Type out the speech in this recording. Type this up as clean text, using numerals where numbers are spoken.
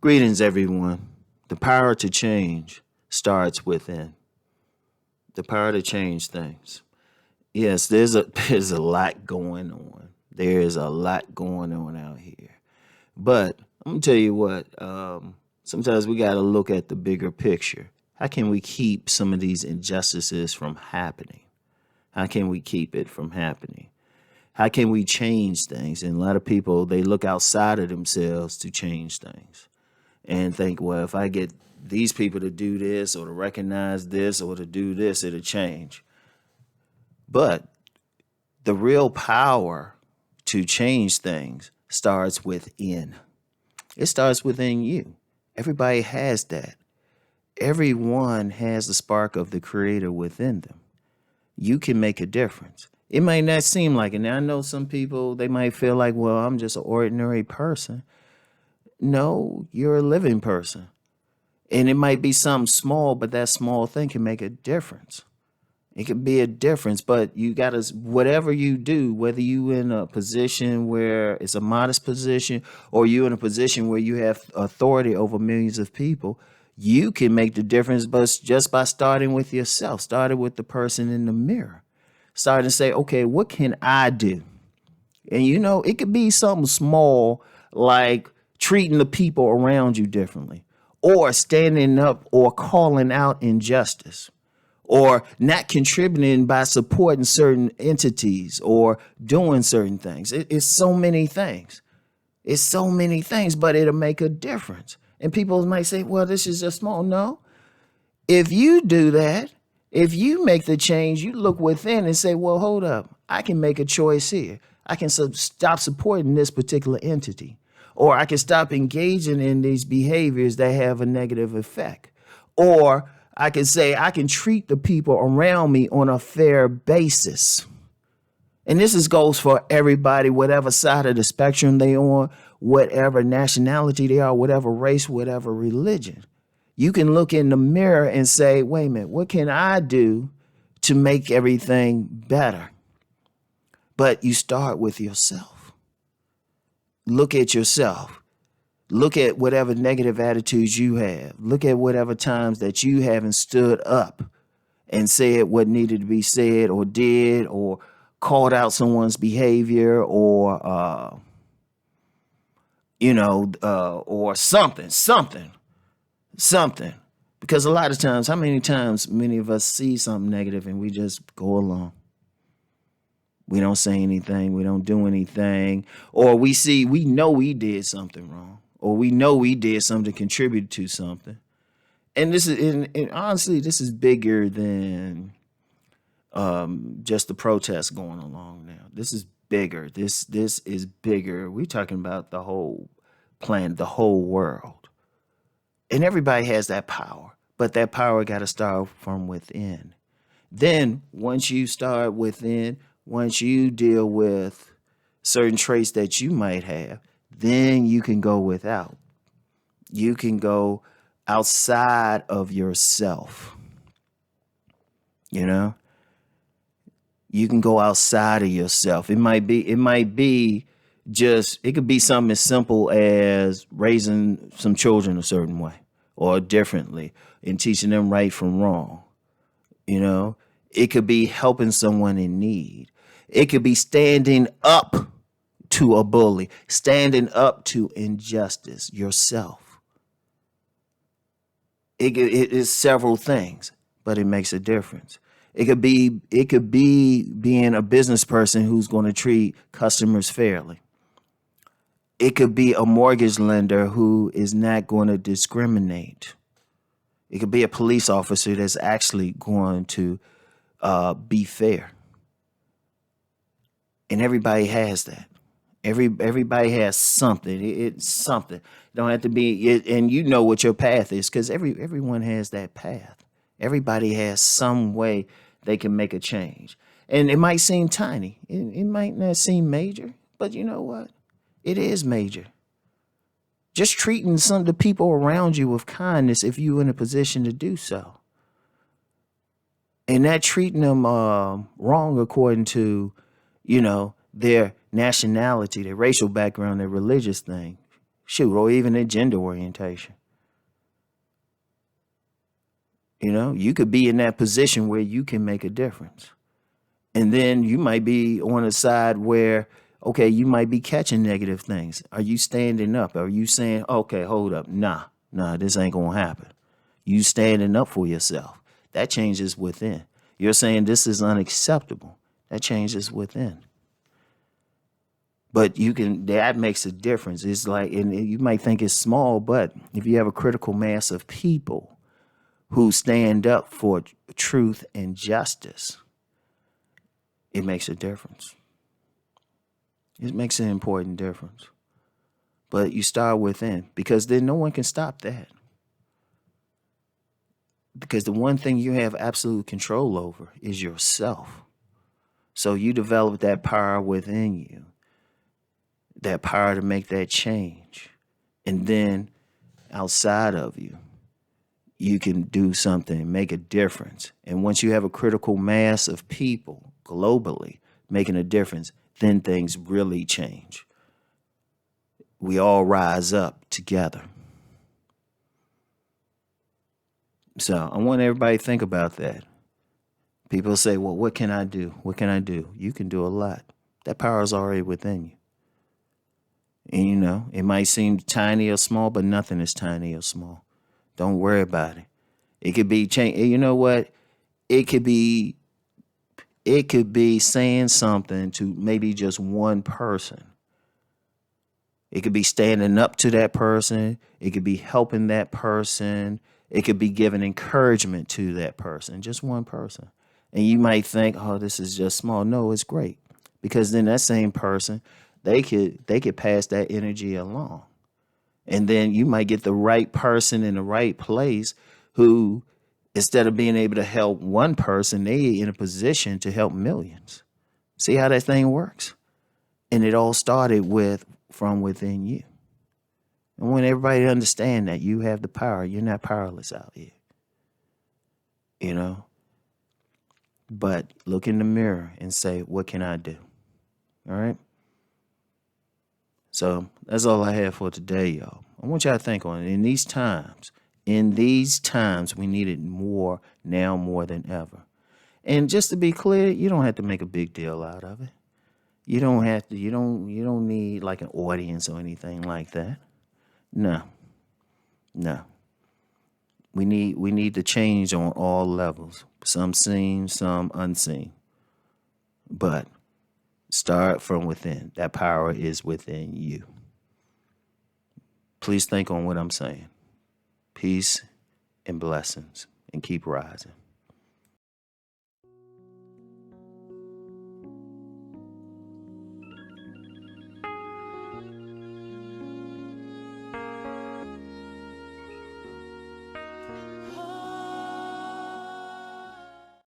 Greetings, everyone. The power to change starts within. The power to change things. Yes, there's a lot going on. There is a lot going on out here. But I'm gonna tell you what. Sometimes we got to look at the bigger picture. How can we keep some of these injustices from happening? How can we keep it from happening? How can we change things? And a lot of people they look outside of themselves to change things and think, well, if I get these people to do this or to recognize this or to do this, it'll change. But the real power to change things starts within. It starts within you. Everybody has that. Everyone has the spark of the creator within them. You can make a difference. It might not seem like it. Now, I know some people, they might feel like, well, I'm just an ordinary person. No, you're a living person. And it might be something small, but that small thing can make a difference. It could be a difference, but you got to, whatever you do, whether you in a position where it's a modest position or you in a position where you have authority over millions of people, you can make the difference, but just by starting with yourself, starting with the person in the mirror, starting to say, okay, what can I do? And it could be something small like treating the people around you differently or standing up or calling out injustice or not contributing by supporting certain entities or doing certain things. It's so many things. It's so many things, but it'll make a difference. And people might say, well, this is just small. No. If you do that, if you make the change, you look within and say, well, hold up. I can make a choice here. I can stop supporting this particular entity. Or I can stop engaging in these behaviors that have a negative effect. Or I can say I can treat the people around me on a fair basis. And goes for everybody, whatever side of the spectrum they on, whatever nationality they are, whatever race, whatever religion. You can look in the mirror and say, wait a minute, what can I do to make everything better? But you start with yourself. Look at yourself. Look at whatever negative attitudes you have. Look at whatever times that you haven't stood up and said what needed to be said or did or called out someone's behavior or, or something. Because a lot of times, how many times many of us see something negative and we just go along? We don't say anything. We don't do anything. Or we know we did something wrong. Or we know we did something to contribute to something. And and honestly, this is bigger than just the protests going along now. This is bigger. This is bigger. We're talking about the whole planet, the whole world. And everybody has that power. But that power got to start from within. Then once you start within, once you deal with certain traits that you might have, then you can go without. You can go outside of yourself. You can go outside of yourself. It could be something as simple as raising some children a certain way or differently and teaching them right from wrong. It could be helping someone in need. It could be standing up to a bully, standing up to injustice yourself. It is several things, but it makes a difference. It could be being a business person who's going to treat customers fairly. It could be a mortgage lender who is not going to discriminate. It could be a police officer that's actually going to be fair. And everybody has that. Everybody has something. It's something. It don't have to be it, and you know what your path is because everyone has that path. Everybody has some way they can make a change. And it might seem tiny. It might not seem major, but you know what? It is major. Just treating some of the people around you with kindness if you're in a position to do so. And not treating them wrong according to, their nationality, their racial background, their religious thing. Shoot, or even their gender orientation. You know, you could be in that position where you can make a difference. And then you might be on a side where, okay, you might be catching negative things. Are you standing up? Are you saying, okay, hold up, nah, this ain't gonna happen? You standing up for yourself. That changes within. You're saying this is unacceptable. That changes within. But that makes a difference. It's like, and you might think it's small, but if you have a critical mass of people who stand up for truth and justice, it makes a difference. It makes an important difference. But you start within, because then no one can stop that. Because the one thing you have absolute control over is yourself. So you develop that power within you, that power to make that change. And then outside of you, you can do something, make a difference. And once you have a critical mass of people globally making a difference, then things really change. We all rise up together. So I want everybody to think about that. People say, well, what can I do? What can I do? You can do a lot. That power is already within you. And you know, it might seem tiny or small, but nothing is tiny or small. Don't worry about it. It could be change. You know what? It could be saying something to maybe just one person. It could be standing up to that person. It could be helping that person. It could be giving encouragement to that person, just one person. And you might think, oh, this is just small. No, it's great. Because then that same person, they could pass that energy along. And then you might get the right person in the right place who, instead of being able to help one person, they in a position to help millions. See how that thing works? And it all started from within you. I want everybody to understand that you have the power. You're not powerless out here. You know? But look in the mirror and say, what can I do? All right? So that's all I have for today, y'all. I want y'all to think on it. In these times, we need it more now more than ever. And just to be clear, you don't have to make a big deal out of it. You don't have to, you don't need like an audience or anything like that. No. We need to change on all levels. Some seen, some unseen. But start from within. That power is within you. Please think on what I'm saying. Peace and blessings, and keep rising.